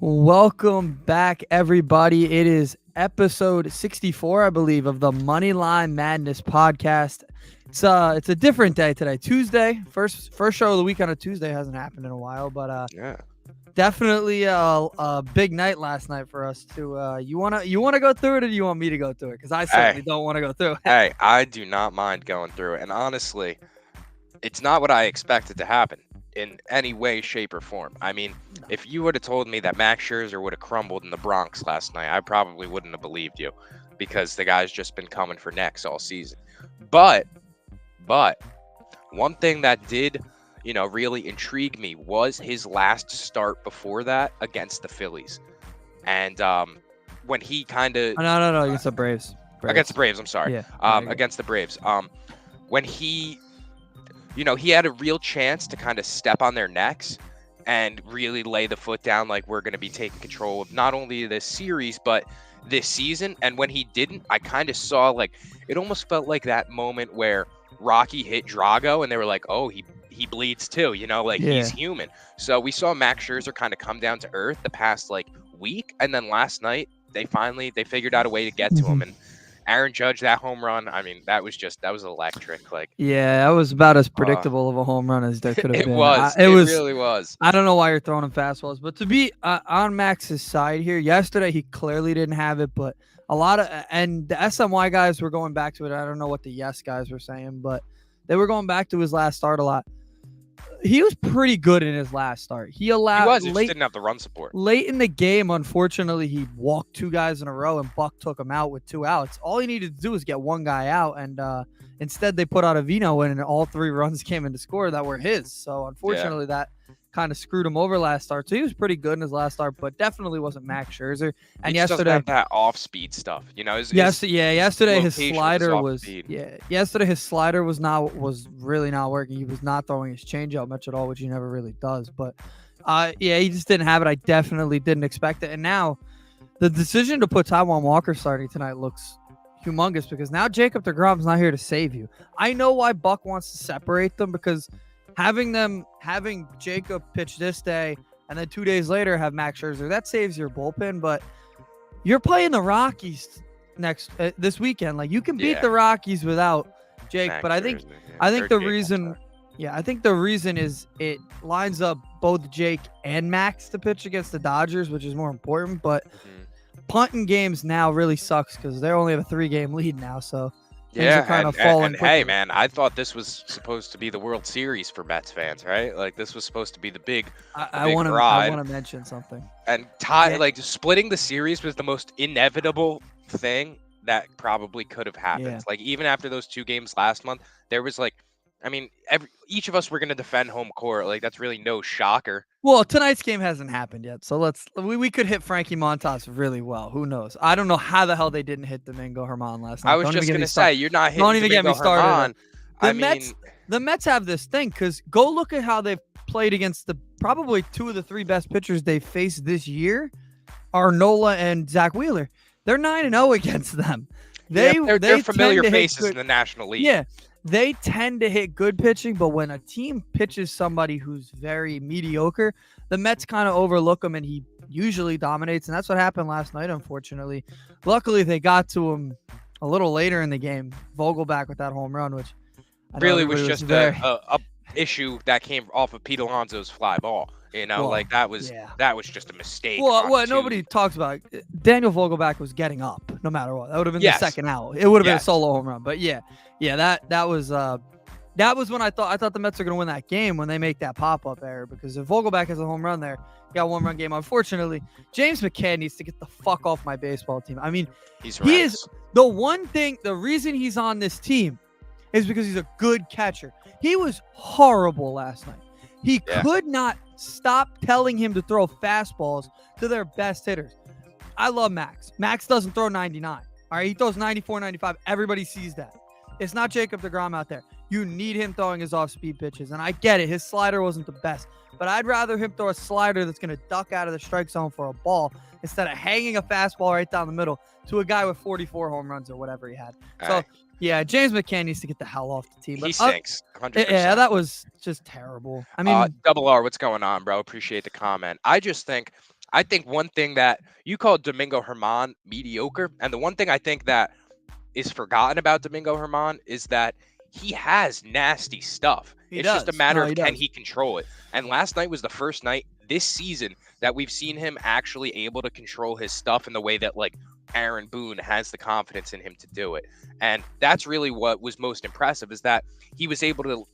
Welcome back, everybody. It is episode 64, I believe, of the Moneyline Madness podcast. It's a different day today, Tuesday. First show of the week on a Tuesday hasn't happened in a while, but Yeah. definitely a big night last night for us. You wanna go through it, or do you want me to go through it? Because I certainly Hey, don't want to go through it. hey, I do not mind going through it. And honestly, it's not what I expected to happen in any way, shape, or form. I mean, if you would have told me that Max Scherzer would have crumbled in the Bronx last night, I probably wouldn't have believed you because the guy's just been coming for necks all season. But, but one thing that did, really intrigue me was his last start before that against the Phillies. And when he kind of No, against the Braves. against the Braves, I'm sorry. Yeah. No, you're good. Against the Braves. When he had a real chance to kind of step on their necks and really lay the foot down like we're going to be taking control of not only this series but this season. And when he didn't, I kind of saw like it almost felt like that moment where Rocky hit Drago and they were like, "Oh, he bleeds too, like Yeah. he's human." So we saw Max Scherzer kind of come down to earth the past like week, and then last night they figured out a way to get to him. And Aaron Judge, that home run, I mean, that was electric. Like, Yeah, that was about as predictable of a home run as there could have it been. was. It It was. really was. I don't know why you're throwing him fastballs, but to be on Max's side here, yesterday he clearly didn't have it, but a lot of and the SMY guys were going back to it. I don't know what the yes guys were saying, but they were going back to his last start a lot. He was pretty good in his last start. He He allowed just didn't have the run support. late in the game, unfortunately, he walked two guys in a row, and Buck took him out with two outs. All he needed to do was get one guy out, and instead they put out a Vino in, and all three runs came in to score that were his. So unfortunately, that kind of screwed him over last start. So he was pretty good in his last start, but definitely wasn't Max Scherzer. And He just doesn't yesterday, have that off-speed stuff. yesterday his location slider off was speed. yesterday his slider was really not working. He was not throwing his changeup much at all, which he never really does. But he just didn't have it. I definitely didn't expect it. And now the decision to put Taijuan Walker starting tonight looks humongous because now Jacob deGrom's not here to save you. I know why Buck wants to separate them because having Jacob pitch this day and then 2 days later have Max Scherzer, that saves your bullpen. But you're playing the Rockies this weekend. Like you can beat the Rockies without Jake, Max but I think Scherzer, I think or the Jake, I'm reason sorry. I think the reason is it lines up both Jake and Max to pitch against the Dodgers, which is more important. But punting games now really sucks because they only have a 3-game lead now. So things are kind of falling. And hey, man, I thought this was supposed to be the World Series for Mets fans, right? Like this was supposed to be the big I want ride. to mention something. And splitting the series was the most inevitable thing that probably could have happened. Yeah. Like even after those 2 games last month, there was like, I mean, each of us were going to defend home court. Like that's really no shocker. Well, tonight's game hasn't happened yet, so we could hit Frankie Montas really well. Who knows? I don't know how the hell they didn't hit Domingo Herman last night. I was just going to say, you're not hitting Don't even get me Domingo started. Herman. The Mets have this thing because go look at how they've played against probably 2 of the 3 best pitchers they've faced this year are Nola and Zach Wheeler. They're 9-0 against them. They're familiar faces in the National League. Yeah, they tend to hit good pitching, but when a team pitches somebody who's very mediocre, the Mets kind of overlook him, and he usually dominates, and that's what happened last night, unfortunately. Luckily, they got to him a little later in the game. Vogelback with that home run, which really was just a issue that came off of Pete Alonso's fly ball. That was just a mistake. Well, nobody talks about it. Daniel Vogelback was getting up no matter what. That would have been the second out. It would have been a solo home run. But that was when I thought the Mets are going to win that game when they make that pop-up error, because if Vogelback has a home run there, you got a one-run game. Unfortunately, James McCann needs to get the fuck off my baseball team. I mean, he is the reason he's on this team is because he's a good catcher. He was horrible last night. He could not stop telling him to throw fastballs to their best hitters. I love Max. Max doesn't throw 99. All right, he throws 94, 95. Everybody sees that. It's not Jacob deGrom out there. You need him throwing his off-speed pitches, and I get it. His slider wasn't the best, but I'd rather him throw a slider that's going to duck out of the strike zone for a ball instead of hanging a fastball right down the middle to a guy with 44 home runs or whatever he had. James McCann needs to get the hell off the team. He stinks, 100%. Yeah, that was just terrible. I mean, Double R, what's going on, bro? Appreciate the comment. I just think I think one thing that you called Domingo Herman mediocre, and the one thing I think that is forgotten about Domingo Herman is that he has nasty stuff. He It's just a does. matter No, of he can does. he control it. And last night was the first night this season that we've seen him actually able to control his stuff in the way that like Aaron Boone has the confidence in him to do it. And that's really what was most impressive is that he was able to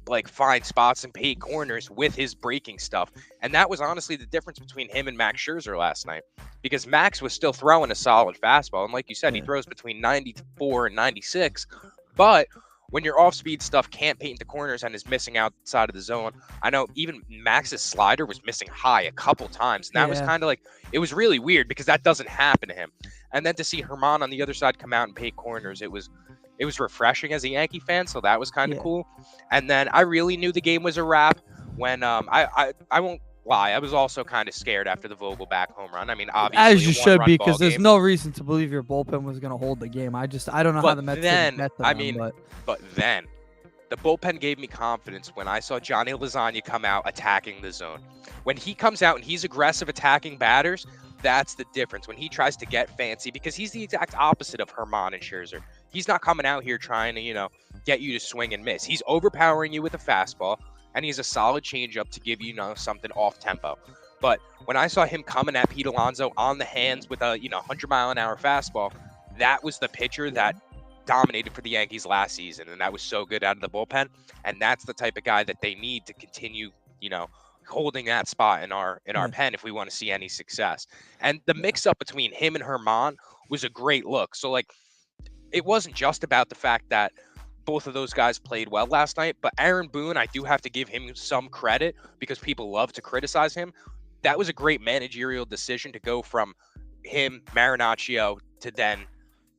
like find spots and paint corners with his breaking stuff. And that was honestly the difference between him and Max Scherzer last night, because Max was still throwing a solid fastball. And like you said, he throws between 94 and 96. But when your off-speed stuff can't paint the corners and is missing outside of the zone, I know even Max's slider was missing high a couple times. And that was kind of like, it was really weird because that doesn't happen to him. And then to see Herman on the other side come out and paint corners, it was refreshing as a Yankee fan, so that was kind of cool. And then I really knew the game was a wrap when I won't lie, I was also kind of scared after the Vogelback home run. I mean, obviously, as you should be, because there's game. No reason to believe your bullpen was going to hold the game. I don't know how the Mets didn't get them. But then the bullpen gave me confidence when I saw Johnny Lasagna come out attacking the zone. When he comes out and he's aggressive attacking batters, that's the difference. When he tries to get fancy, because he's the exact opposite of Herman and Scherzer. He's not coming out here trying to, get you to swing and miss. He's overpowering you with a fastball, and he's a solid changeup to give you, something off tempo. But when I saw him coming at Pete Alonso on the hands with a 100-mile-an-hour fastball, that was the pitcher that dominated for the Yankees last season, and that was so good out of the bullpen. And that's the type of guy that they need to continue, holding that spot in our pen if we want to see any success. And the mix-up between him and Herman was a great look. So, like, it wasn't just about the fact that both of those guys played well last night, but Aaron Boone, I do have to give him some credit because people love to criticize him. That was a great managerial decision to go from him, Marinaccio, to then,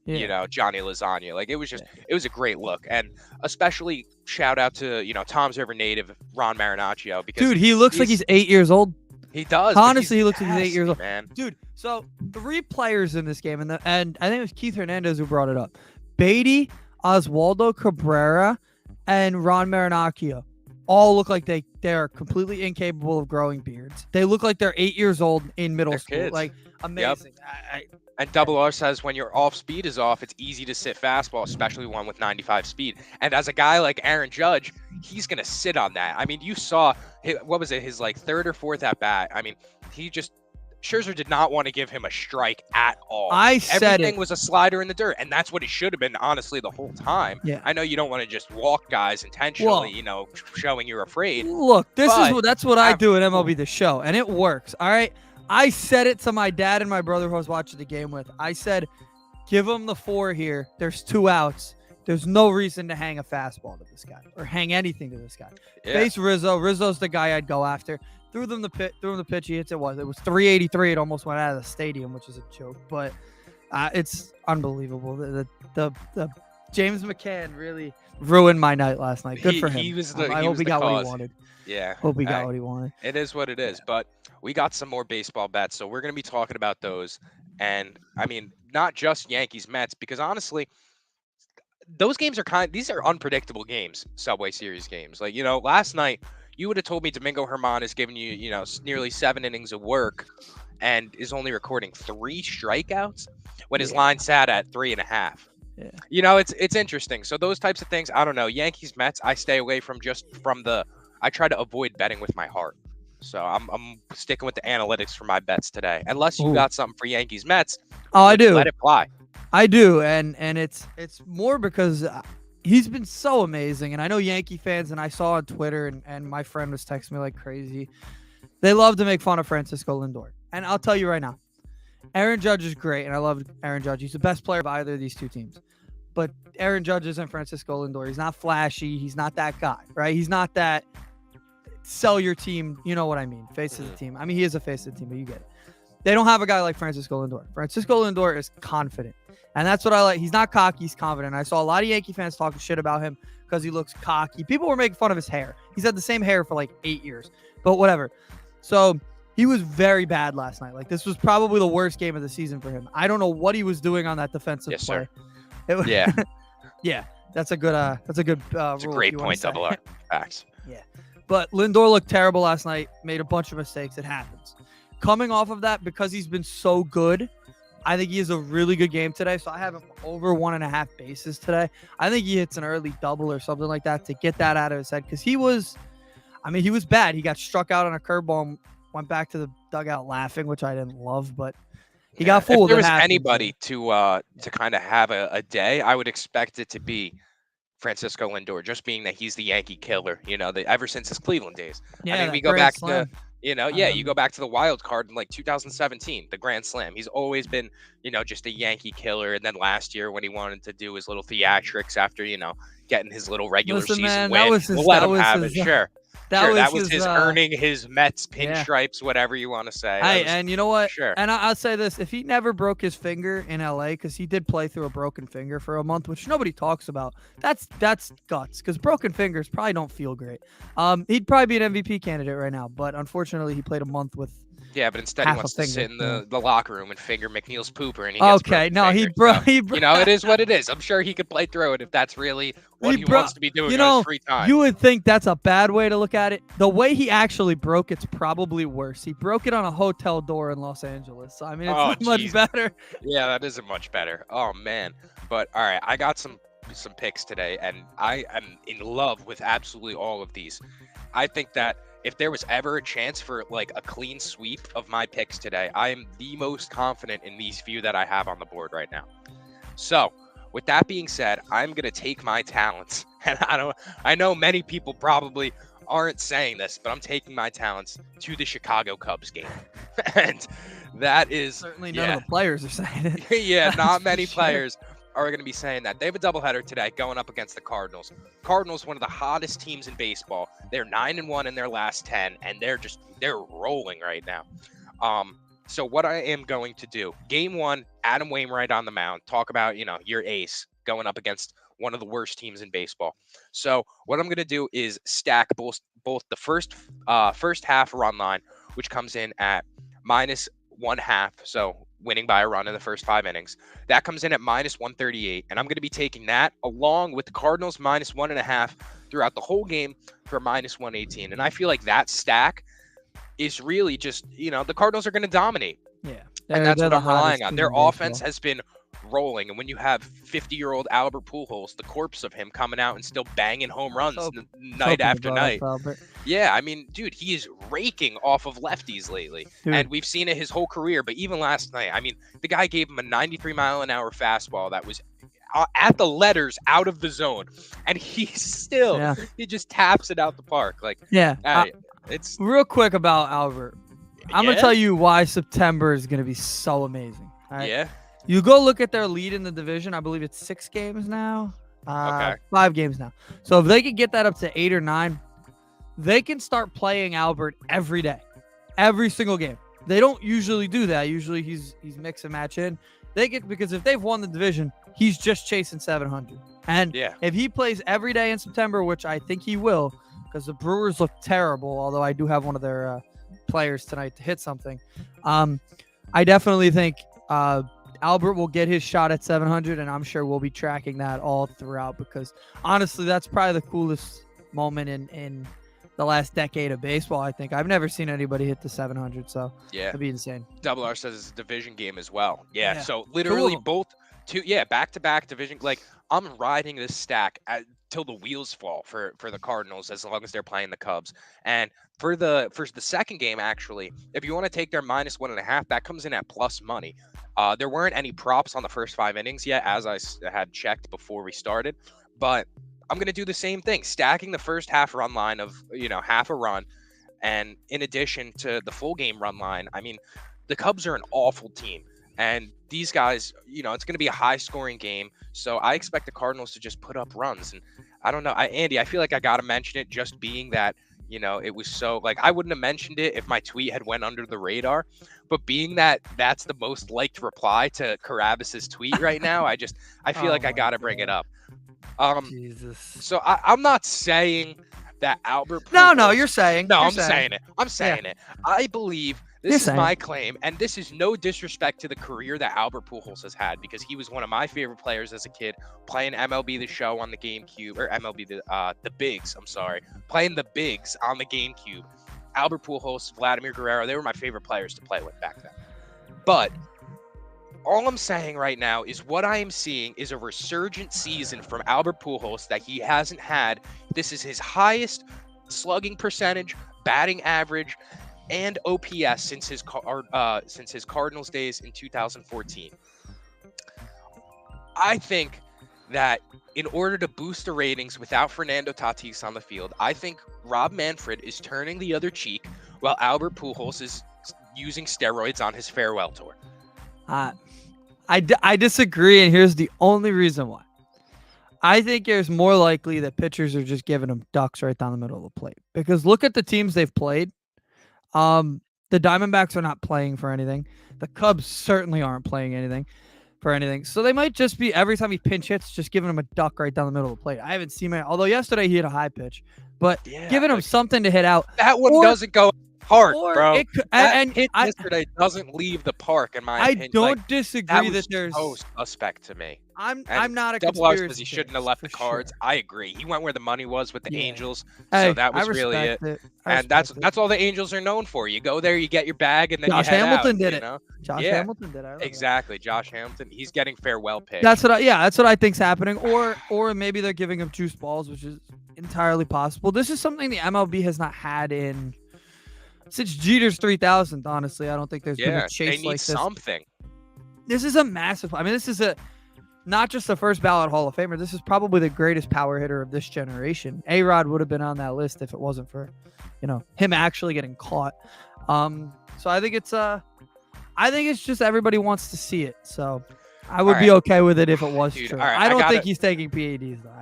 Johnny Lasagna. Like, it was just, it was a great look. And especially shout out to, Tom's River native, Ron Marinaccio. Because dude, he looks like he's 8 years old. He does. Honestly, he looks like he's 8 years old. Man. Dude, so 3 players in this game, and I think it was Keith Hernandez who brought it up. Beatty, Oswaldo Cabrera, and Ron Marinaccio all look like they're completely incapable of growing beards. They look like they're 8 years old in middle school. Kids. Like, amazing. Yep. And Double R says when your off speed is off, it's easy to sit fastball, especially one with 95 speed. And as a guy like Aaron Judge, he's going to sit on that. I mean, you saw, his like third or fourth at bat. I mean, Scherzer did not want to give him a strike at all. Everything was a slider in the dirt, and that's what it should have been, honestly, the whole time. Yeah. I know you don't want to just walk guys intentionally, showing you're afraid. Look, that's what I do at MLB The Show, and it works. All right. I said it to my dad and my brother who I was watching the game with. I said, give him the 4 here. There's 2 outs. There's no reason to hang a fastball to this guy or hang anything to this guy. Yeah. Face Rizzo. Rizzo's the guy I'd go after. Threw him the pitch. He hits it. It was 383. It almost went out of the stadium, which is a joke. But it's unbelievable. The James McCann really ruined my night last night. Good for him. I hope he got what he wanted. Yeah. Hope he got what he wanted. It is what it is. But we got some more baseball bets, so we're going to be talking about those. And, I mean, not just Yankees-Mets, because honestly, those games these are unpredictable games, Subway Series games. Like, last night, you would have told me Domingo Herman is giving you, nearly 7 innings of work and is only recording 3 strikeouts when his line sat at 3.5. Yeah. It's interesting. So those types of things, I don't know. Yankees-Mets, I stay away from I try to avoid betting with my heart. So I'm sticking with the analytics for my bets today. Unless you got something for Yankees-Mets. Oh, I do. Let it fly. I do, and it's more because he's been so amazing. And I know Yankee fans, and I saw on Twitter, and my friend was texting me like crazy. They love to make fun of Francisco Lindor. And I'll tell you right now, Aaron Judge is great, and I love Aaron Judge. He's the best player of either of these 2 teams. But Aaron Judge isn't Francisco Lindor. He's not flashy. He's not that guy, right? He's not that sell your team. You know what I mean? Face of the team. I mean, he is a face of the team, but you get it. They don't have a guy like Francisco Lindor. Francisco Lindor is confident. And that's what I like. He's not cocky. He's confident. I saw a lot of Yankee fans talking shit about him because he looks cocky. People were making fun of his hair. He's had the same hair for like 8 years. But whatever. So he was very bad last night. Like, this was probably the worst game of the season for him. I don't know what he was doing on that defensive play. Sir. Yeah. Yeah. That's a good That's a great point, Double R. Facts. Yeah. But Lindor looked terrible last night. Made a bunch of mistakes. It happens. coming off of that, because he's been so good, I think he has a really good game today. So I have him over 1.5 bases today. I think he hits an early double or something like that to get that out of his head, because he was bad. He got struck out on a curveball and went back to the dugout laughing, which I didn't love, but he got fooled. If there was anybody to kind of have a day, I would expect it to be Francisco Lindor, just being that he's the Yankee killer, ever since his Cleveland days. Yeah, I mean, we go back to, you go back to the wild card in like 2017, the Grand Slam. He's always been, just a Yankee killer. And then last year when he wanted to do his little theatrics after, getting his little regular season win, we'll let him have it. Sure. That was his earning his Mets pinstripes, whatever you want to say. And you know what? Sure. And I'll say this: if he never broke his finger in LA, because he did play through a broken finger for a month, which nobody talks about, that's guts. Because broken fingers probably don't feel great. He'd probably be an MVP candidate right now, but unfortunately, he played a month with. Yeah, but instead he wants to sit in the locker room and finger McNeil's pooper, and he gets he broke. It is what it is. I'm sure he could play through it if that's really what he wants to be doing in his free time. You would think that's a bad way to look at it. The way he actually broke it's probably worse. He broke it on a hotel door in Los Angeles. So, I mean, it's not much better. Yeah, that isn't much better. Oh man. But all right, I got some picks today, and I am in love with absolutely all of these. I think that if there was ever a chance for like a clean sweep of my picks today, I am the most confident in these few that I have on the board right now. So with that being said, I'm going to take my talents, and I know many people probably aren't saying this, but I'm taking my talents to the Chicago Cubs game. And that is certainly none of the players are saying it. Yeah, not many players are going to be saying that. They have a doubleheader today going up against the Cardinals. Cardinals, one of the hottest teams in baseball. They're 9-1 in their last 10, and they're rolling right now. So what I am going to do, game one, Adam Wainwright on the mound. Talk about, your ace going up against one of the worst teams in baseball. So what I'm going to do is stack both the first half run line, which comes in at -1/2. So winning by a run in the first 5 innings. That comes in at -138. And I'm going to be taking that along with the Cardinals -1.5 throughout the whole game for -118. And I feel like that stack is really just, the Cardinals are going to dominate. Yeah. And that's what I'm relying on. Their offense has been rolling. And when you have 50-year-old Albert Pujols, the corpse of him coming out and still banging home runs night after night. Yeah, I mean, dude, he is raking off of lefties lately. And we've seen it his whole career. But even last night, I mean, the guy gave him a 93-mile-an-hour fastball that was at the letters out of the zone. And he just taps it out the park. Like, it's real quick about Albert. I'm going to tell you why September is going to be so amazing. Right? Yeah. You go look at their lead in the division. I believe it's 6 games now. 5 games now. So if they could get that up to 8 or 9, they can start playing Albert every day, every single game. They don't usually do that. Usually he's mix and match in. Because if they've won the division, he's just chasing 700. And if he plays every day in September, which I think he will, because the Brewers look terrible, although I do have one of their players tonight to hit something. I definitely think Albert will get his shot at 700, and I'm sure we'll be tracking that all throughout, because honestly, that's probably the coolest moment in the last decade of baseball. I think I've never seen anybody hit the 700, so it'd be insane. Double R says it's a division game as well. Yeah. So literally back-to-back division. Like, I'm riding this stack till the wheels fall for the Cardinals, as long as they're playing the Cubs. And for the second game, actually, if you want to take their -1.5, that comes in at plus money. There weren't any props on the first 5 innings yet, as I had checked before we started, but I'm going to do the same thing, stacking the first half run line of, half a run. And in addition to the full game run line, I mean, the Cubs are an awful team. And these guys, it's going to be a high scoring game. So I expect the Cardinals to just put up runs. And I don't know, Andy, I feel like I got to mention it, just being that, it was so, like, I wouldn't have mentioned it if my tweet had went under the radar, but being that that's the most liked reply to Carabas's tweet right now, I feel like I got to bring it up. Jesus. So I'm not saying that Albert Pujols, No, you're saying. No, I'm saying it. I'm saying it. I believe this is my claim, and this is no disrespect to the career that Albert Pujols has had, because he was one of my favorite players as a kid, playing MLB The Show on the GameCube, or MLB the Bigs. I'm sorry, playing the Bigs on the GameCube. Albert Pujols, Vladimir Guerrero, they were my favorite players to play with back then. But all I'm saying right now is what I am seeing is a resurgent season from Albert Pujols that he hasn't had. This is his highest slugging percentage, batting average, and OPS since his Cardinals days in 2014. I think that in order to boost the ratings without Fernando Tatis on the field, I think Rob Manfred is turning the other cheek while Albert Pujols is using steroids on his farewell tour. I disagree, and here's the only reason why. I think it's more likely that pitchers are just giving them ducks right down the middle of the plate. Because look at the teams they've played. The Diamondbacks are not playing for anything. The Cubs certainly aren't playing for anything. So they might just be, every time he pinch hits, just giving him a duck right down the middle of the plate. I haven't seen although yesterday he hit a high pitch. But giving him something to hit out. That one doesn't go park, bro. Hit yesterday doesn't leave the park, in my opinion. I don't disagree that there's so suspect to me. I'm not a double conspiracy because he shouldn't have left the cards. Sure. I agree. He went where the money was with the Angels, so that was really it. And that's all the Angels are known for. You go there, you get your bag, and then Josh you head Hamilton out, did you it. know? Josh Hamilton did it. Exactly. Josh Hamilton. He's getting farewell pitch. That's what I think's happening. Or maybe they're giving him juice balls, which is entirely possible. This is something the MLB has not had since Jeter's 3000th. Honestly, I don't think there's been a chase like this. Something. This is a massive. I mean, this is not just the first ballot Hall of Famer. This is probably the greatest power hitter of this generation. A-Rod would have been on that list if it wasn't for, him actually getting caught. So I think it's just everybody wants to see it. So I would be okay with it if it was true. Right, I don't think he's taking PEDs though.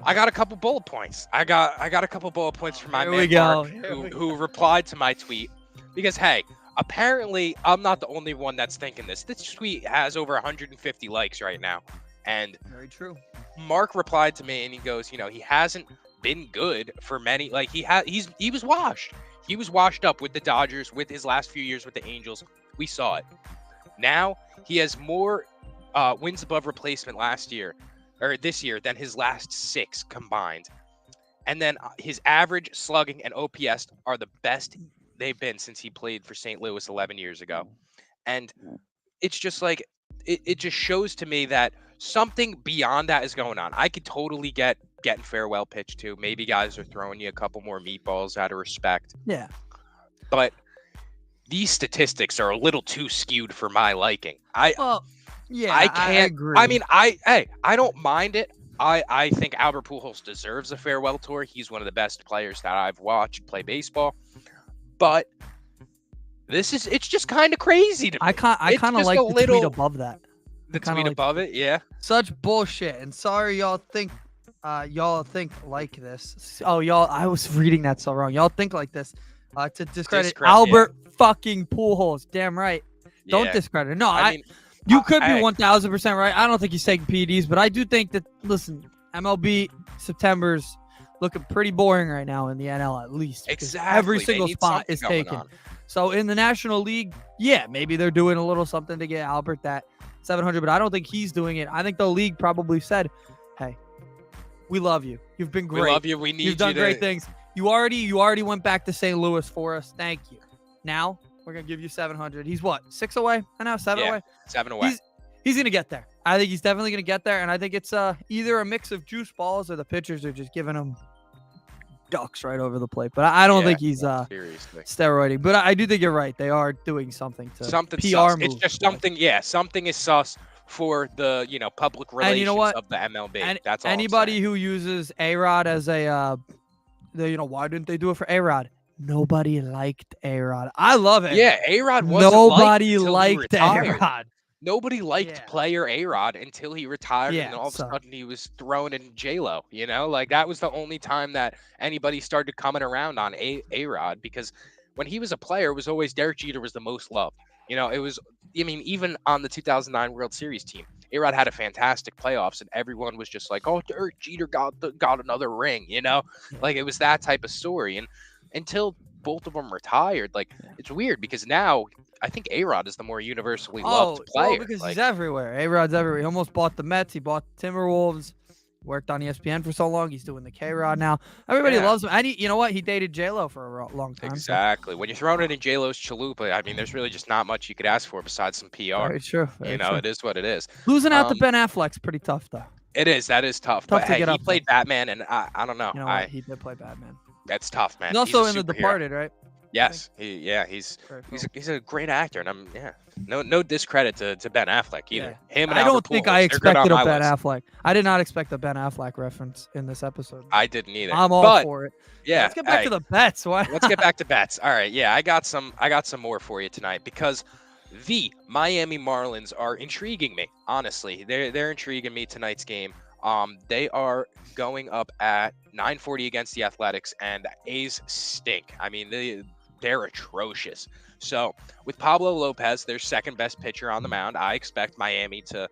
I got a couple bullet points. I got a couple bullet points from my man Mark, who replied to my tweet because hey, apparently I'm not the only one that's thinking this. This tweet has over 150 likes right now. And very true. Mark replied to me and he goes, he hasn't been good for many. Like he was washed. He was washed up with the Dodgers with his last few years with the Angels. We saw it. Now he has more wins above replacement this year than his last 6 combined. And then his average slugging and OPS are the best they've been since he played for St. Louis 11 years ago. And it's just like it just shows to me that something beyond that is going on. I could totally getting farewell pitch too. Maybe guys are throwing you a couple more meatballs out of respect. Yeah. But these statistics are a little too skewed for my liking. I can't. I agree. I mean, I don't mind it. I think Albert Pujols deserves a farewell tour. He's one of the best players that I've watched play baseball. But it's just kind of crazy to me. I kind of like the tweet above that. The tweet above it, yeah. Such bullshit. And sorry y'all think like this. Oh, y'all, I was reading that so wrong. Y'all think like this. To discredit Albert fucking Pujols. Damn right. Don't discredit. No, I mean, you could be 1,000% right. I don't think he's taking PEDs, but I do think that, listen, MLB September's looking pretty boring right now in the NL at least. Exactly. Every single spot is taken. So in the National League, maybe they're doing a little something to get Albert that 700, but I don't think he's doing it. I think the league probably said, hey, we love you. You've been great. We love you. We need you. You've done great things. You already went back to St. Louis for us. Thank you. Now we're going to give you 700. He's what? 6 away? I know, 7 away. 7 away. He's going to get there. I think he's definitely going to get there. And I think it's either a mix of juice balls or the pitchers are just giving him ducks right over the plate. But I don't think he's steroiding. But I do think you're right. They are doing something to PR move. It's just something. Yeah, something is sus for the public relations of the MLB. And that's all. Anybody who uses A-Rod as a why didn't they do it for A-Rod? Nobody liked A-Rod. I love it. Yeah, A-Rod wasn't Nobody liked A-Rod. Nobody liked player A-Rod until he retired, and then all of a sudden he was thrown in J-Lo. Like that was the only time that anybody started coming around on A-Rod, because when he was a player, it was always Derek Jeter was the most loved. It was. I mean, even on the 2009 World Series team, A-Rod had a fantastic playoffs, and everyone was just like, "Oh, Derek Jeter got another ring." Like it was that type of story. And until both of them retired, like it's weird because now I think A-Rod is the more universally loved player. Because he's everywhere. A-Rod's everywhere. He almost bought the Mets. He bought the Timberwolves. worked on ESPN for so long. He's doing the K-Rod now. Everybody loves him. And you know what? He dated J-Lo for a long time. Exactly. So. When you're throwing it in J-Lo's chalupa, I mean, there's really just not much you could ask for besides some PR. Very true. Very true. It is what it is. Losing out to Ben Affleck's pretty tough, though. It is. That is tough. Tough but to get he up played Batman, and I don't know. You know what? He did play Batman. That's tough, man. He's also in The Departed, right? Yes. He's a great actor, and no discredit to Ben Affleck either. Yeah. Him and I don't Albert think Pujols, I expected a Ben list. Affleck. I did not expect a Ben Affleck reference in this episode. I didn't either. I'm all for it. Yeah. Let's get back to the bets. Why? Let's get back to bets. All right. Yeah, I got some more for you tonight because the Miami Marlins are intriguing me. Honestly, they're intriguing me tonight's game. They are going up at 9:40 against the Athletics, and the A's stink. I mean, they're atrocious. So with Pablo Lopez, their second best pitcher on the mound, I expect Miami to,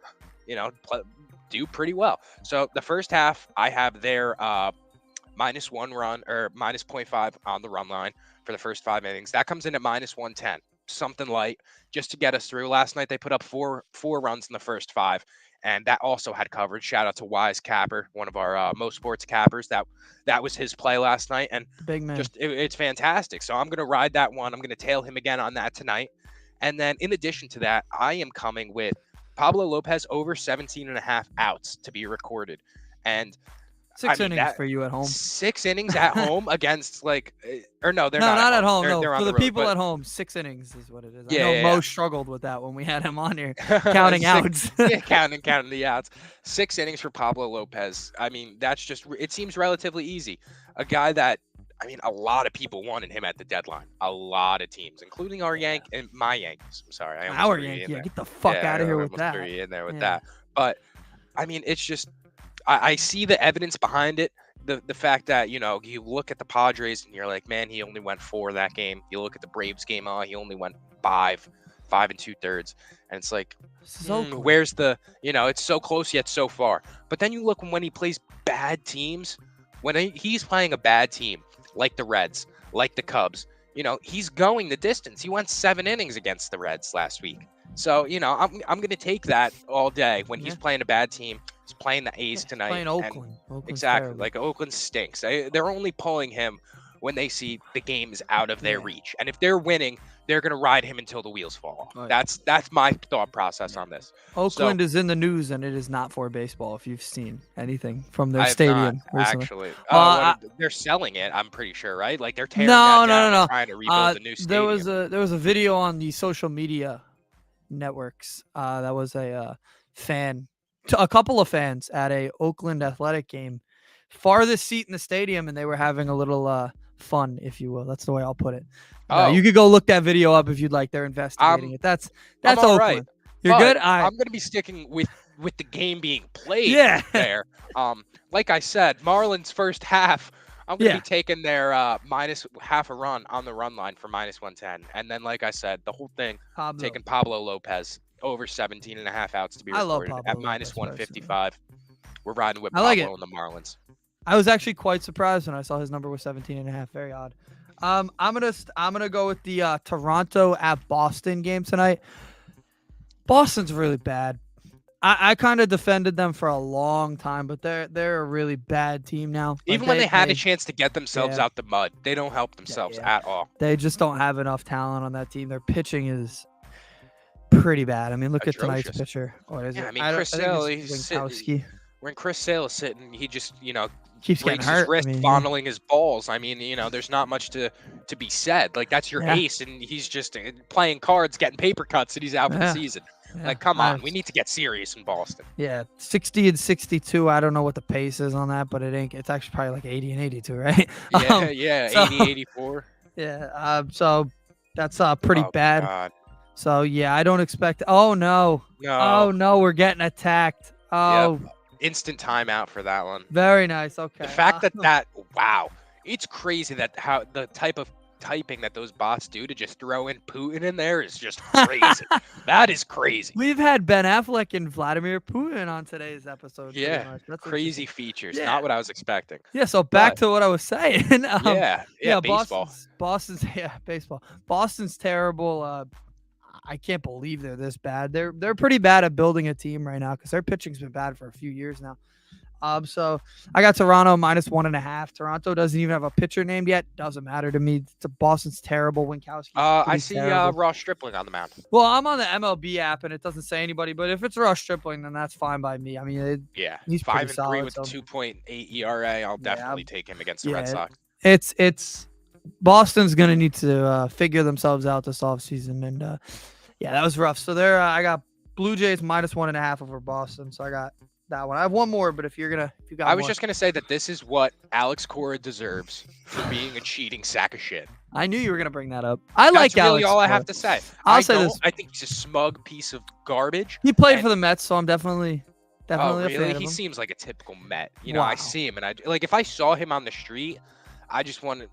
do pretty well. So the first half, I have their -1 run or -0.5 on the run line for the first 5 innings. That comes in at -110, something light, just to get us through. Last night they put up four runs in the first 5. And that also had coverage. Shout out to Wise Capper, one of our Most Sports cappers. That was his play last night, and big man. It's fantastic. So I'm going to ride that one. I'm going to tail him again on that tonight. And then in addition to that, I am coming with Pablo Lopez over 17.5 outs to be recorded. And 6 innings for you at home. 6 innings at home against they're not at home. They're for the road, people at home, 6 innings is what it is. Yeah, I know Mo struggled with that when we had him on here, counting outs. counting the outs. 6 innings for Pablo Lopez. I mean, it seems relatively easy. A guy that, I mean, a lot of people wanted him at the deadline. A lot of teams, including our my Yankees. I'm sorry. Our Yankees. Yeah, get the fuck out of here with that. In there with that. But, I mean, it's just, I see the evidence behind it. The fact that, you look at the Padres and you're like, man, he only went 4 that game. You look at the Braves game, he only went 5 2/3. And it's like, where's the, it's so close yet so far. But then you look when he plays bad teams, when he's playing a bad team, like the Reds, like the Cubs, he's going the distance. He went 7 innings against the Reds last week. So, I'm going to take that all day when he's playing a bad team. He's playing the A's tonight. Playing Oakland. Exactly. Terrible. Like Oakland stinks. They're only pulling him when they see the game is out of their reach. And if they're winning, they're going to ride him until the wheels fall off. Right. That's my thought process on this. Oakland is in the news, and it is not for baseball, if you've seen anything from their stadium recently. Actually. They're selling it, I'm pretty sure, right? Like they're tearing that down and trying to rebuild the new stadium. There was a video on the social media networks that was a couple of fans at a Oakland Athletic game, farthest seat in the stadium, and they were having a little fun, if you will. That's the way I'll put it. You could go look that video up if you'd like. They're investigating it. That's Oakland. Right. You're good. I'm going to be sticking with the game being played there. Like I said, Marlins first half, I'm going to be taking their minus half a run on the run line for -110. And then, like I said, the whole thing, taking Pablo Lopez over 17.5 outs to be recorded at -155. We're riding with Pablo and the Marlins. I was actually quite surprised when I saw his number was 17.5. Very odd. I'm gonna go with the Toronto at Boston game tonight. Boston's really bad. I kind of defended them for a long time, but they're a really bad team now. Even when they had a chance to get themselves out the mud, they don't help themselves at all. They just don't have enough talent on that team. Their pitching is pretty bad. I mean, look at tonight's pitcher. What is it? I mean, Chris Sale, when Chris Sale is sitting, he just, keeps breaks his wrist, fondling his balls. I mean, there's not much to be said. Like, that's your ace, and he's just playing cards, getting paper cuts, and he's out for the season. Yeah. Like, come on, we need to get serious in Boston. Yeah, 60 and 62. I don't know what the pace is on that, but it's actually probably like 80 and 82, right? 80, 84. Yeah, so that's pretty bad. God. So, yeah, I don't expect – oh, no. Oh, no, we're getting attacked. Oh. Yep. Instant timeout for that one. Very nice. Okay. The fact wow, it's crazy that how the type of typing that those bots do to just throw in Putin in there is just crazy. That is crazy. We've had Ben Affleck and Vladimir Putin on today's episode. Yeah, that's crazy features. Yeah. Not what I was expecting. Yeah, so back to what I was saying. Baseball. Boston's baseball. Boston's terrible. I can't believe they're this bad. They're pretty bad at building a team right now because their pitching's been bad for a few years now. So I got Toronto -1.5. Toronto doesn't even have a pitcher named yet. Doesn't matter to me. Boston's terrible. Winkowski's I see terrible. Ross Stripling on the mound. Well, I'm on the MLB app and it doesn't say anybody, but if it's Ross Stripling, then that's fine by me. I mean, he's 5-3 with a 2.8 ERA. I'll definitely take him against the Red Sox. It's Boston's gonna need to figure themselves out this offseason, and that was rough. So there, I got Blue Jays -1.5 over Boston. So I got that one. I have one more, but if you got I was just gonna say that this is what Alex Cora deserves for being a cheating sack of shit. I knew you were gonna bring that up. That's like really Alex all Cora. I have to say. I'll say this. I think he's a smug piece of garbage. He played for the Mets, so I'm definitely a fan of him. He seems like a typical Met. You know, I see him, and if I saw him on the street, I just want to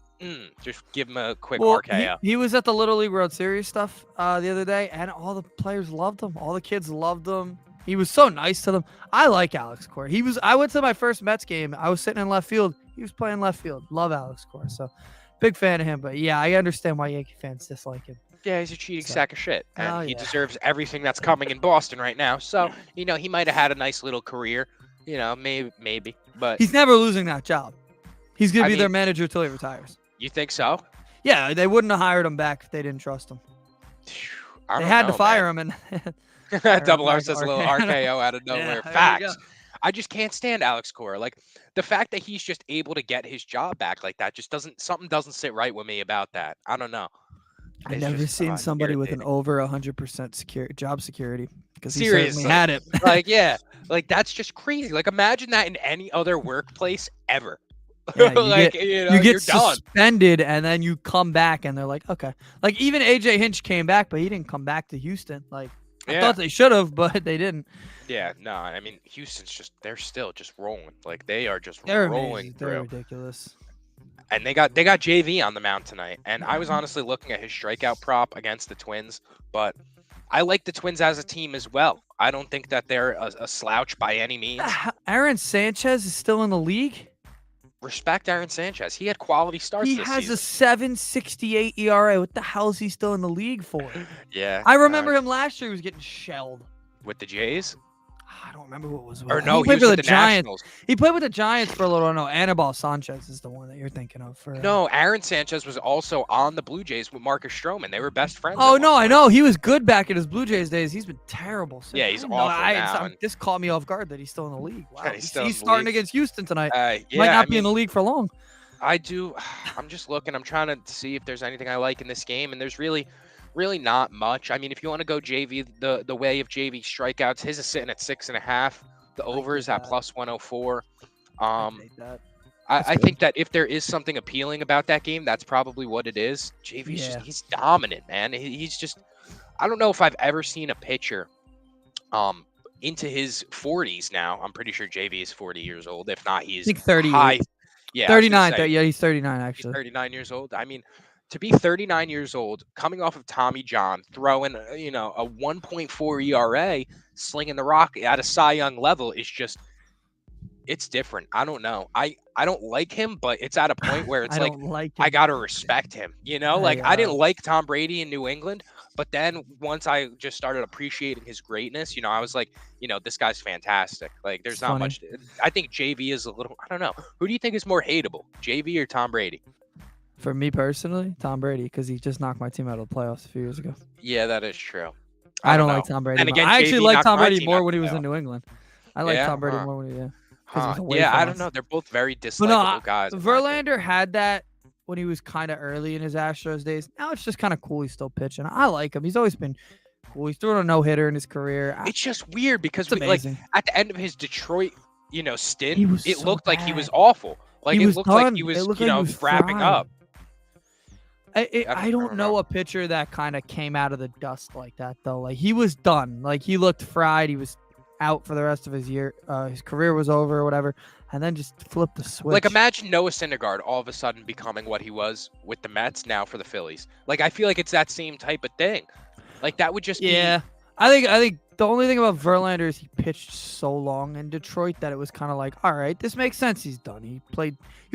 just give him a quick RKO. He was at the Little League World Series stuff the other day, and all the players loved him. All the kids loved him. He was so nice to them. I like Alex Cora. I went to my first Mets game. I was sitting in left field. He was playing left field. Love Alex Cora. So big fan of him. But yeah, I understand why Yankee fans dislike him. Yeah, he's a cheating sack of shit. And he deserves everything that's coming in Boston right now. So, he might have had a nice little career. Maybe. But he's never losing that job. He's going to be their manager till he retires. You think so? Yeah, they wouldn't have hired him back if they didn't trust him. They had to fire him. And Double R says a little RKO out of nowhere. Facts. I just can't stand Alex Cora. Like, the fact that he's just able to get his job back like that something doesn't sit right with me about that. I don't know. I've never seen somebody with an over 100% job security, because he seriously certainly had it. That's just crazy. Like, imagine that in any other workplace ever. Yeah, you get suspended and then you come back and they're like, okay. Like, even AJ Hinch came back, but he didn't come back to Houston. Like, I thought they should have, but they didn't. Yeah, no, I mean, Houston's they're still just rolling. Like, they are just rolling amazing. Through. They're ridiculous. And they got JV on the mound tonight. And I was honestly looking at his strikeout prop against the Twins, but I like the Twins as a team as well. I don't think that they're a slouch by any means. Aaron Sanchez is still in the league? Respect Aaron Sanchez. He had quality starts this season. He has a 7.68 ERA. What the hell is he still in the league for? Yeah. I remember him last year. He was getting shelled. With the Jays? I don't remember what was. Or no, he was with the Giants. He played with the Giants for a little. No, Anibal Sanchez is the one that you're thinking of. No, Aaron Sanchez was also on the Blue Jays with Marcus Stroman. They were best friends. Oh no, I know he was good back in his Blue Jays days. He's been terrible since. Yeah, he's awful now. This caught me off guard that he's still in the league. Wow, he's starting against Houston tonight. Might not be in the league for long. I'm just looking. I'm trying to see if there's anything I like in this game, and there's really not much. I mean, if you want to go JV, the way of JV strikeouts, his is sitting at 6.5. The over is at +104. I think that if there is something appealing about that game, that's probably what it is. JV's he's dominant, man. He's just, I don't know if I've ever seen a pitcher into his 40s now. I'm pretty sure JV is 40 years old. If not, he's 30. High. Yeah, 39. Yeah, he's 39 actually. He's 39 years old. I mean, to be 39 years old, coming off of Tommy John, throwing a 1.4 ERA, slinging the rock at a Cy Young level is just, it's different. I don't know. I don't like him, but it's at a point where it's I gotta respect him. I didn't like Tom Brady in New England, but then once I just started appreciating his greatness, I was like, this guy's fantastic. Like, there's not much. I think JV is a little. I don't know. Who do you think is more hateable, JV or Tom Brady? For me personally, Tom Brady, because he just knocked my team out of the playoffs a few years ago. Yeah, that is true. I don't like Tom Brady. And again, I actually liked Tom Brady more when he was in New England. I like Tom Brady more when he I don't know. They're both very dislikable guys. Verlander had that when he was kind of early in his Astros days. Now it's just kind of cool he's still pitching. I like him. He's always been cool. He's thrown a no-hitter in his career. It's just weird because at the end of his Detroit, stint, it looked like he was awful. Like, it looked like he was wrapping up. I don't know a pitcher that kind of came out of the dust like that, though. Like, he was done. Like, he looked fried. He was out for the rest of his year. His career was over or whatever, and then just flipped the switch. Like, imagine Noah Syndergaard all of a sudden becoming what he was with the Mets now for the Phillies. Like, I feel like it's that same type of thing. Like, that would just be... Yeah. I think the only thing about Verlander is he pitched so long in Detroit that it was kind of like, all right, this makes sense. He's done. He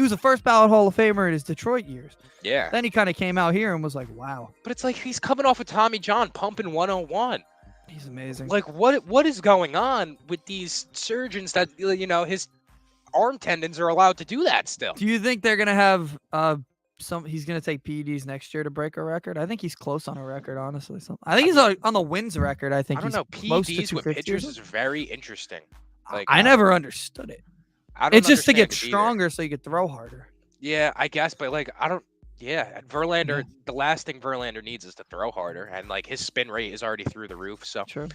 was a first ballot Hall of Famer in his Detroit years. Yeah. Then he kind of came out here and was like, wow. But it's like he's coming off of Tommy John pumping 101. He's amazing. Like, what is going on with these surgeons that, his arm tendons are allowed to do that still. Do you think they're gonna have he's gonna take PEDs next year to break a record? I think he's close on a record, honestly. I think he's on the wins record. I think I don't he's know. close to PEDs with 250 pitchers is very interesting. Like I never understood it. It's just to get stronger so you could throw harder. Yeah, I guess, but like I don't. Yeah, Verlander. The last thing Verlander needs is to throw harder, and like his spin rate is already through the roof. So true.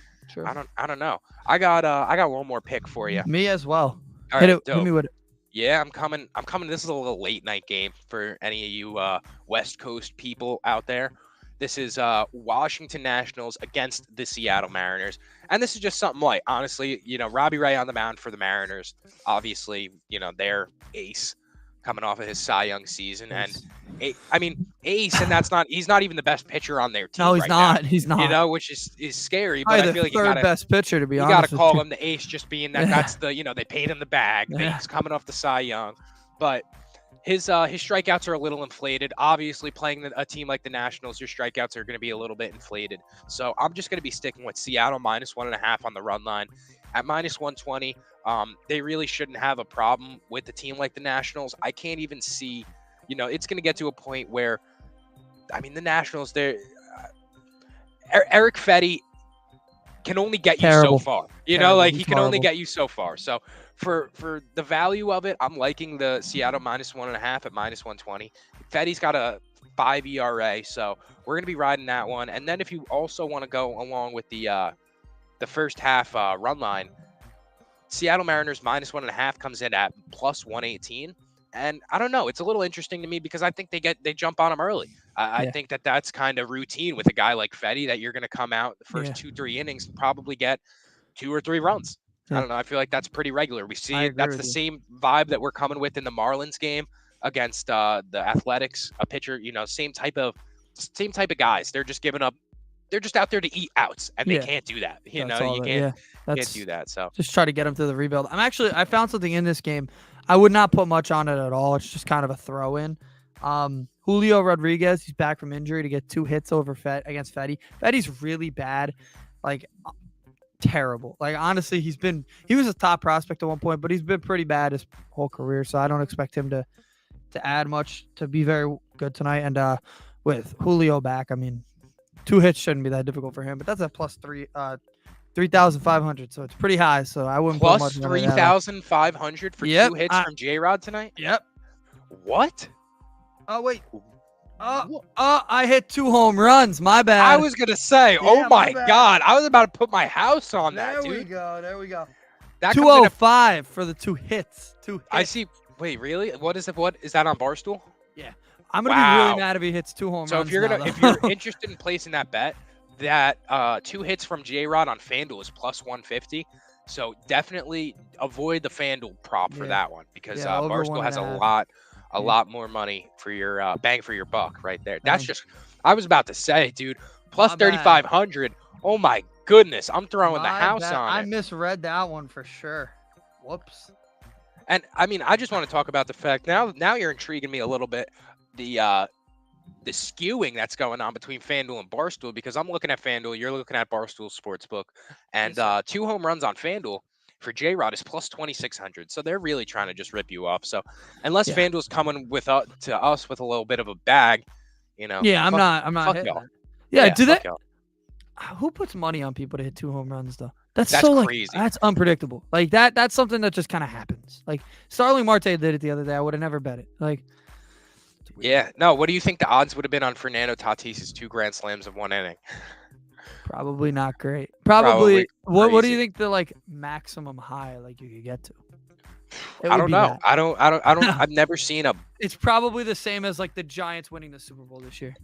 I don't know. I got one more pick for you. Me as well. All right, hit me with it. Yeah, I'm coming. This is a little late night game for any of you West Coast people out there. This is Washington Nationals against the Seattle Mariners. And this is just something light. Honestly, Robbie Ray on the mound for the Mariners. Obviously, their ace coming off of his Cy Young season. And ace, and he's not even the best pitcher on their team. No, he's not. Now, He's not. Which is scary. But I feel like third best pitcher, to be honest. You got to call him the ace just being that that's the, they paid him the bag. He's coming off the Cy Young. But his strikeouts are a little inflated. Obviously, playing a team like the Nationals, your strikeouts are going to be a little bit inflated. So I'm just going to be sticking with Seattle -1.5 on the run line. At -120, they really shouldn't have a problem with a team like the Nationals. I can't even see, it's going to get to a point where, the Nationals, Eric Fetty can only get you so far. He can only get you so far. So for the value of it, I'm liking the Seattle -1.5 at -120. Fetty's got a 5 ERA, so we're gonna be riding that one. And then if you also want to go along with the first half run line, Seattle Mariners -1.5 comes in at +118. And I don't know, it's a little interesting to me because I think they jump on him early. I think that's kind of routine with a guy like Fetty, that you're going to come out the first 2-3 innings and probably get 2 or 3 runs. I don't know. I feel like that's pretty regular. We see that's the same vibe that we're coming with in the Marlins game against the Athletics. A pitcher, same type of guys. They're just giving up. They're just out there to eat outs, and they can't do that. You can't do that. So just try to get them to the rebuild. I found something in this game. I would not put much on it at all. It's just kind of a throw in. Julio Rodriguez, he's back from injury to get 2 hits against Fetty. Fetty's really bad, terrible. Honestly, he was a top prospect at one point, but he's been pretty bad his whole career. So I don't expect him to add much to be very good tonight. And with Julio back, 2 hits shouldn't be that difficult for him. But that's a +3,500, so it's pretty high. So I wouldn't put much on it. +3,500 for 2 hits from J-Rod tonight. Yep. What? Oh wait. I hit 2 home runs. My bad. I was gonna say, oh my God, I was about to put my house on that, dude. There we go. That 205 for the 2 hits. 2 hits. I see. Wait, really? What is that on Barstool? Yeah. I'm gonna be really mad if he hits 2 home runs. So if you're interested in placing that bet, that 2 hits from J-Rod on FanDuel is +150. So definitely avoid the FanDuel prop for that one, because Barstool has a lot more money for your bang for your buck right there. That's just, I was about to say, dude, +3,500. Oh my goodness, I'm throwing the house on it. I misread that one for sure. Whoops. And I just want to talk about the fact now you're intriguing me a little bit. The skewing that's going on between FanDuel and Barstool, because I'm looking at FanDuel, you're looking at Barstool Sportsbook, and 2 home runs on FanDuel for J-Rod is +2,600. So they're really trying to just rip you off. So unless FanDuel's coming to us with a little bit of a bag, Yeah, I'm not hitting that. Yeah, do they? Who puts money on people to hit 2 home runs though? That's so crazy. That's unpredictable. That's something that just kind of happens. Starling Marte did it the other day. I would have never bet it. Yeah. No, what do you think the odds would have been on Fernando Tatis's 2 grand slams of 1 inning? Probably not great. Probably what do you think the maximum high you could get to? I don't know. I don't I've never seen a It's probably the same as the Giants winning the Super Bowl this year.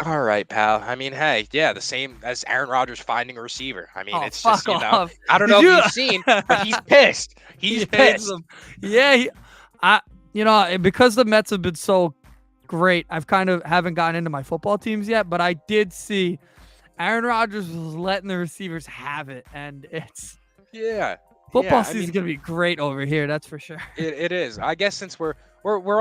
All right, pal. Hey, the same as Aaron Rodgers finding a receiver. It's just, off. I don't know if you've seen, but he's pissed. He's pissed. Yeah, because the Mets have been so great, I've kind of haven't gotten into my football teams yet, but I did see Aaron Rodgers was letting the receivers have it, and it's football season is gonna be great over here. That's for sure. It is. I guess since we're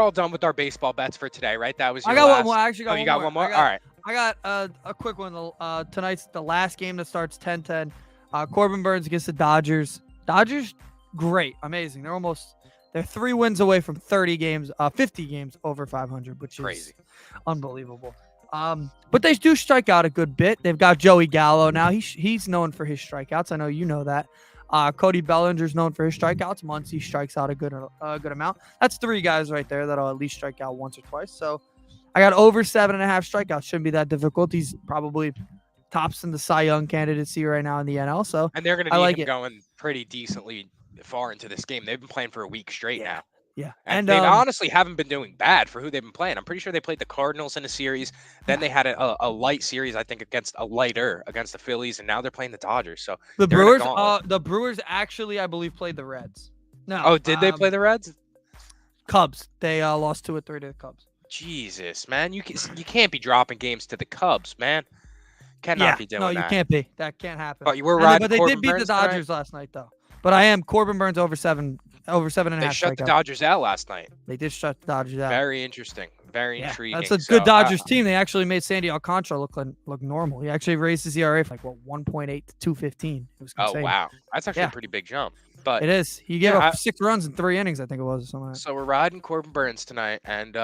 all done with our baseball bets for today, right? That was your I got last... one more. I actually got one more. You got one more? All right. I got a quick one. Tonight's the last game that starts 10-10. Corbin Burns against the Dodgers. Dodgers, great, amazing. They're They're 3 wins away from 50 games over 500, which Crazy. is unbelievable. But they do strike out a good bit. They've got Joey Gallo now. He's known for his strikeouts. I know you know that. Cody Bellinger's known for his strikeouts. Muncy strikes out a good amount. That's 3 guys right there that'll at least strike out once or twice. So I got over 7.5 strikeouts. Shouldn't be that difficult. He's probably tops in the Cy Young candidacy right now in the NL. So and they're going to need him going pretty decently far into this game. They've been playing for a week straight now. Yeah. And they honestly haven't been doing bad for who they've been playing. I'm pretty sure they played the Cardinals in a series. Then they had a light series, I think, against the Phillies, and now they're playing the Dodgers. So the Brewers actually, I believe, played the Reds. No. Oh, did they play the Reds? Cubs. They lost 2-3 to the Cubs. Jesus, man, you can't be dropping games to the Cubs, man. Cannot be doing that. No, you can't be. That can't happen. But you were riding. But they did beat the Dodgers last night, though. But I am Corbin Burns over 7.5. They shut the Dodgers out last night. They did shut the Dodgers out. Very interesting. Very intriguing. That's a good Dodgers team. They actually made Sandy Alcantara look normal. He actually raised his ERA from 1.8 to 2.15. It was insane. Oh wow, that's actually a pretty big jump. But it is. He gave up 6 runs in 3 innings, I think it was, or something like that. So we're riding Corbin Burns tonight, and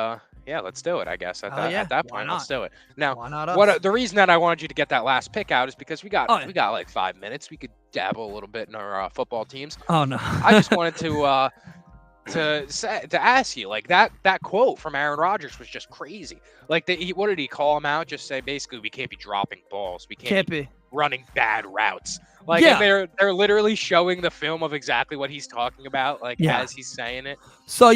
let's do it. I guess at that point, let's do it. Now, why not us? The reason that I wanted you to get that last pick out is because we got like 5 minutes. We could dabble a little bit in our football teams. Oh no, I just wanted to ask you, like that quote from Aaron Rodgers was just crazy. Like what did he call him out? Just say basically we can't be dropping balls. We can't be running bad routes. Like they're literally showing the film of exactly what he's talking about, as he's saying it. So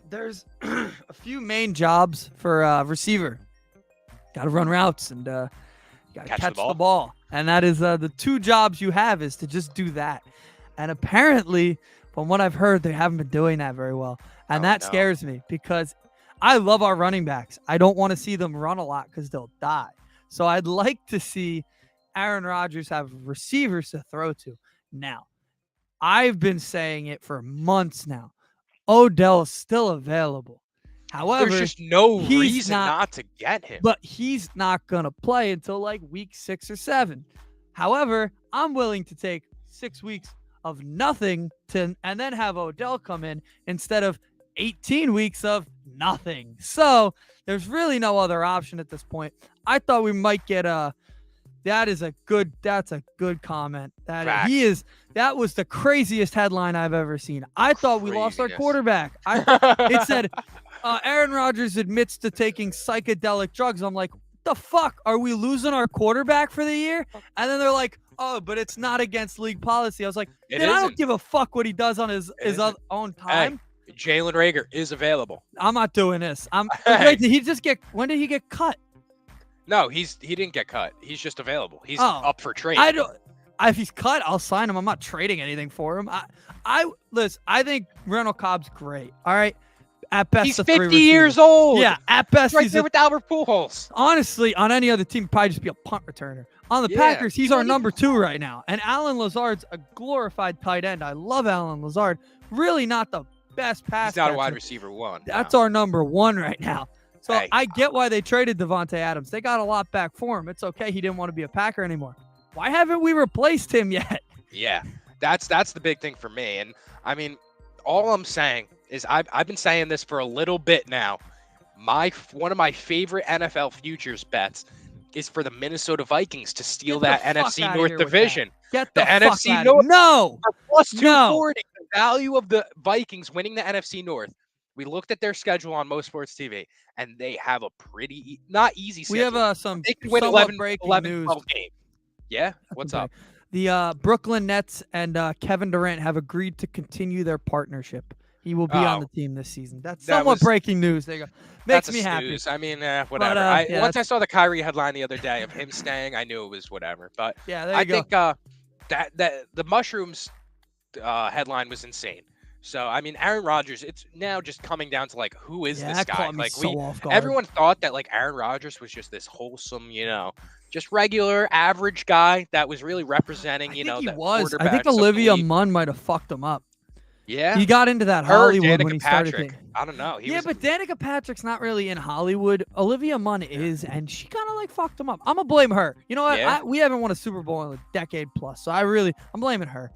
there's a few main jobs for receiver. Got to run routes and got to catch the ball. And that is the 2 jobs you have is to just do that. And apparently, from what I've heard, they haven't been doing that very well. And that scares me because I love our running backs. I don't want to see them run a lot because they'll die. So I'd like to see Aaron Rodgers have receivers to throw to. Now, I've been saying it for months now. Odell's still available. However, there's just no reason not to get him. But he's not going to play until week 6 or 7. However, I'm willing to take 6 weeks of nothing and then have Odell come in instead of 18 weeks of nothing. So there's really no other option at this point. I thought we might get that's a good comment. That was the craziest headline I've ever seen. I thought we lost our quarterback. It said Aaron Rodgers admits to taking psychedelic drugs. I'm like, what the fuck? Are we losing our quarterback for the year? And then they're like, oh, but it's not against league policy. I was like, I don't give a fuck what he does on his own time. Hey, Jalen Reagor is available. I'm not doing this. Wait, when did he get cut? No, he didn't get cut. He's just available. He's up for trade. If he's cut, I'll sign him. I'm not trading anything for him. Listen, I think Randall Cobb's great. All right. At best, he's 50 years old. Yeah, at best, he's there with Albert Pujols. Honestly, on any other team, probably just be a punt returner. On the Packers, he's our number 2 right now. And Allen Lazard's a glorified tight end. I love Allen Lazard. Really not the best pass catcher. He's not a wide receiver 1. That's our number 1 right now. So I get why they traded Devontae Adams. They got a lot back for him. It's okay. He didn't want to be a Packer anymore. Why haven't we replaced him yet? Yeah, that's the big thing for me. And I mean, all I'm saying is I've been saying this for a little bit now. One of my favorite NFL futures bets is for the Minnesota Vikings to steal that NFC North division. Get the NFC North. No. Plus 240. The value of the Vikings winning the NFC North. We looked at their schedule on Most Sports TV, and they have a pretty not easy schedule. We have some they can win 11 news. 12 games. Yeah? What's up? The Brooklyn Nets and Kevin Durant have agreed to continue their partnership. He will be on the team this season. That's somewhat breaking news. There you go. Makes me happy. I mean, whatever. Once I saw the Kyrie headline the other day of him staying, I knew it was whatever. But I think that the Mushrooms headline was insane. So, I mean, Aaron Rodgers, it's now just coming down to, who is this guy? Everyone thought that, Aaron Rodgers was just this wholesome, just regular, average guy that was really representing, that quarterback. I think Olivia Munn might have fucked him up. Yeah. He got into that Hollywood when he started. I don't know. But Danica Patrick's not really in Hollywood. Olivia Munn is, and she kind of, fucked him up. I'm going to blame her. You know what? Yeah. We haven't won a Super Bowl in a decade plus, so I'm blaming her.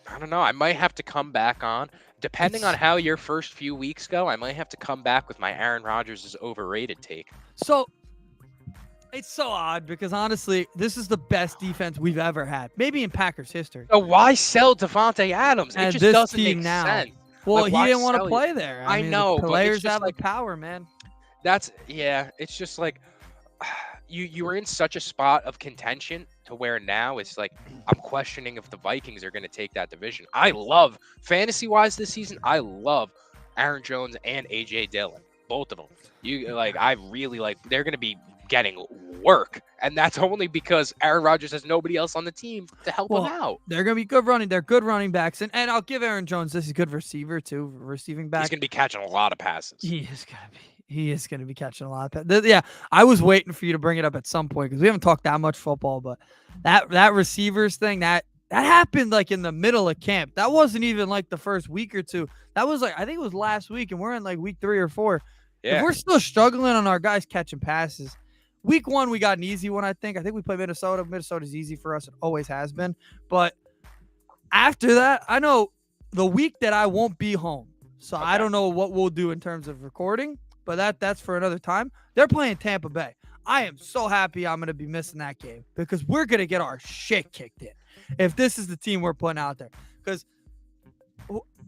I don't know. I might have to come back on. Depending on how your first few weeks go, I might have to come back with my Aaron Rodgers is overrated take. So it's so odd because honestly, this is the best defense we've ever had, maybe in Packers history. So why sell Devontae Adams? And it just this doesn't team make now. sense. Well, like, he didn't want to play there. I mean, know, the but players it's just have like the power, man. It's just like you were in such a spot of contention to where now it's like I'm questioning if the Vikings are going to take that division. I love fantasy wise this season. I love Aaron Jones and AJ Dillon, both of them. I really like. They're going to be getting work, and that's only because Aaron Rodgers has nobody else on the team to help him out. They're going to be good running. They're good running backs, and I'll give Aaron Jones this. He's a good receiver too, receiving back. He's going to be catching a lot of passes. He is going to be catching a lot of passes. Yeah, I was waiting for you to bring it up at some point because we haven't talked that much football, but that receivers thing that happened like in the middle of camp. That wasn't even like the first week or two. That was like I think it was last week, and we're in like week 3 or 4. Yeah. If we're still struggling on our guys catching passes. Week 1, we got an easy one, I think. I think we played Minnesota. Minnesota's easy for us. It always has been. But after that, I know the week that I won't be home. So I don't know what we'll do in terms of recording, but that's for another time. They're playing Tampa Bay. I am so happy I'm going to be missing that game because we're going to get our shit kicked in if this is the team we're putting out there. Because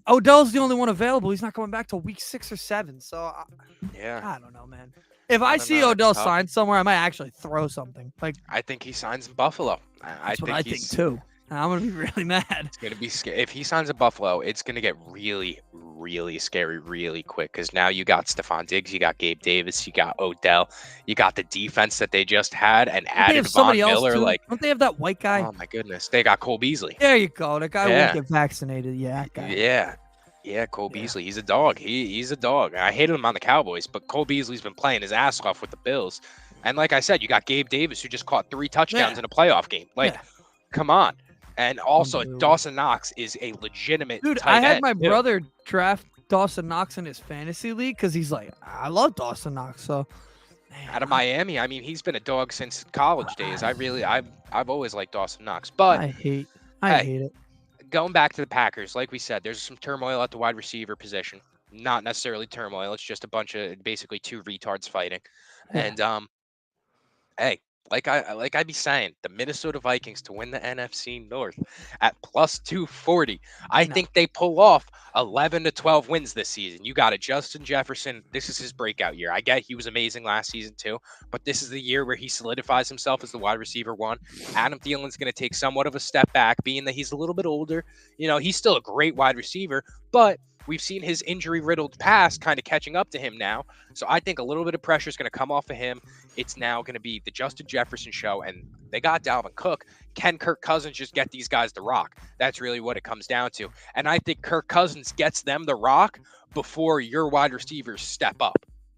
Odell's the only one available. He's not coming back till week 6 or 7. So, I don't know, man. If I see Odell sign somewhere, I might actually throw something. Like I think he signs in Buffalo. I think too. I'm gonna be really mad. It's gonna be scary. If he signs in Buffalo, it's gonna get really, really scary really quick. Because now you got Stephon Diggs, you got Gabe Davis, you got Odell, you got the defense that they just had, and added Von Miller. Like, don't they have that white guy? Oh my goodness, they got Cole Beasley. There you go. The guy won't get vaccinated. Yeah, that guy. Yeah, Cole Beasley. He's a dog. He's a dog. I hated him on the Cowboys, but Cole Beasley's been playing his ass off with the Bills. And like I said, you got Gabe Davis, who just caught 3 touchdowns in a playoff game. Come on. And also, Dawson Knox is a legitimate tight I had end, my brother draft Dawson Knox in his fantasy league because he's like, I love Dawson Knox. So, out of Miami, I mean, he's been a dog since college days. I've always liked Dawson Knox, but I hate it. Going back to the Packers, like we said, there's some turmoil at the wide receiver position. Not necessarily turmoil. It's just a bunch of basically 2 retards fighting. Yeah. And hey, like I be saying, the Minnesota Vikings to win the NFC North at plus 240. I think they pull off 11 to 12 wins this season. You got it, Justin Jefferson. This is his breakout year. I get he was amazing last season too, but this is the year where he solidifies himself as the wide receiver 1. Adam Thielen's going to take somewhat of a step back, being that he's a little bit older. You know, he's still a great wide receiver, but we've seen his injury-riddled past kind of catching up to him now. So I think a little bit of pressure is going to come off of him. It's now going to be the Justin Jefferson show, and they got Dalvin Cook. Can Kirk Cousins just get these guys the rock? That's really what it comes down to. And I think Kirk Cousins gets them the rock before your wide receivers step up.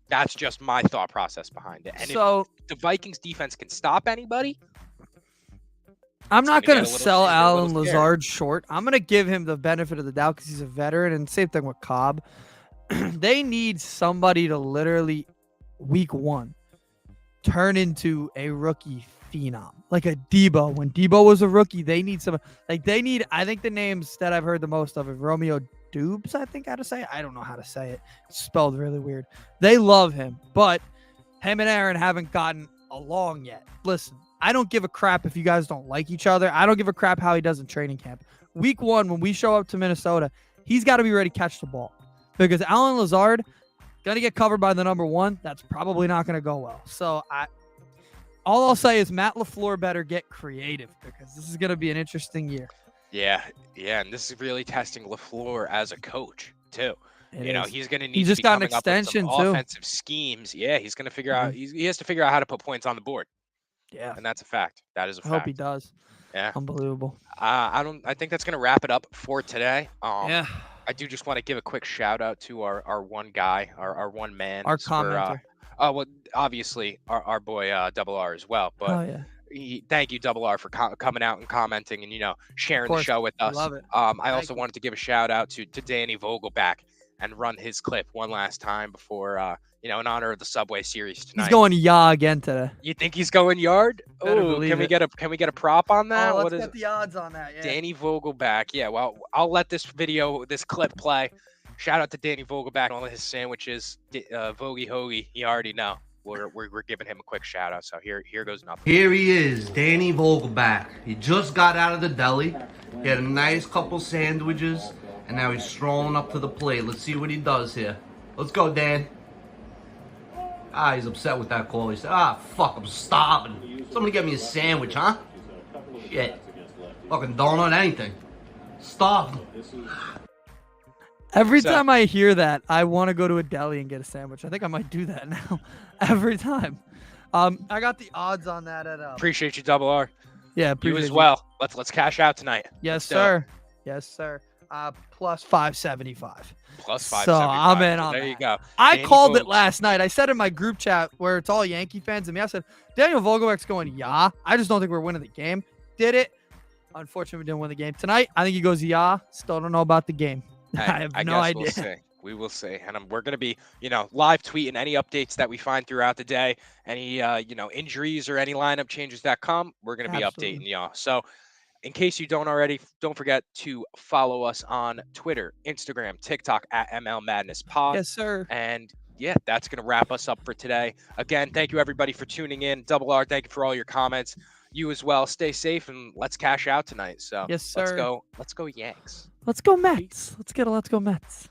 That's just my thought process behind it. And if the Vikings defense can stop anybody, I'm not going to sell Allen Lazard short. I'm going to give him the benefit of the doubt because he's a veteran, and same thing with Cobb. They need somebody to literally, week 1, turn into a rookie phenom. Like a Debo. When Debo was a rookie, they need some. I think the names that I've heard the most of is Romeo Dubes, I think how to say it. I don't know how to say it. It's spelled really weird. They love him, but him and Aaron haven't gotten along yet. Listen. I don't give a crap if you guys don't like each other. I don't give a crap how he does in training camp. Week 1, when we show up to Minnesota, he's got to be ready to catch the ball. Because Allen Lazard, going to get covered by the number 1. That's probably not going to go well. So, all I'll say is Matt LaFleur better get creative because this is going to be an interesting year. Yeah. And this is really testing LaFleur as a coach, too. He's going to need he just got an extension, too. Offensive schemes. Yeah, he's going to figure out. He has to figure out how to put points on the board. Yeah, and that's a fact. That is a fact. I hope he does. Yeah, unbelievable. I think that's gonna wrap it up for today. I do just want to give a quick shout out to our one guy, our one man, our commenter. Well, obviously our boy Double R as well. But thank you, Double R, for coming out and commenting and sharing the show with us. Love it. I also wanted to give a shout out to Danny Vogelback. and run his clip one last time before, in honor of the Subway Series tonight. He's going again today. You think he's going yard? Oh, can we get a prop on that? Let's get the odds on that. Yeah. Danny Vogelback. Yeah, well, I'll let this clip play. Shout out to Danny Vogelback and all of his sandwiches. Vogie Hoagie, you already know. We're giving him a quick shout out. So here goes nothing. Here he is, Danny Vogelback. He just got out of the deli. He had a nice couple sandwiches, and now he's strolling up to the plate. Let's see what he does here. Let's go, Dan. He's upset with that call. He said, fuck, I'm starving. Somebody get me a sandwich, huh? Shit. Fucking donut, anything. Starving. Every time I hear that, I want to go to a deli and get a sandwich. I think I might do that now. Every time. I got the odds on that at appreciate you, Double R. Yeah, appreciate you as well. Let's cash out tonight. Yes, sir. Yes, sir. Plus 575. Plus 575. So I'm in on there that. You go. I Danny called it last night. I said in my group chat where it's all Yankee fans and me, I said, Daniel Vogelback's going, yeah. I just don't think we're winning the game. Did it. Unfortunately, we didn't win the game tonight. I think he goes, yeah. Still don't know about the game. I have no idea. We will see. And we're going to be, live tweeting any updates that we find throughout the day. Any, injuries or any lineup changes that come, we're going to be updating y'all. So in case you don't already, don't forget to follow us on Twitter, Instagram, TikTok at ML Madness Pod. Yes, sir. And yeah, that's going to wrap us up for today. Again, thank you everybody for tuning in. Double R, thank you for all your comments. You as well. Stay safe and let's cash out tonight. So yes, sir. Let's go Yanks. Let's go Mets. Let's go Mets.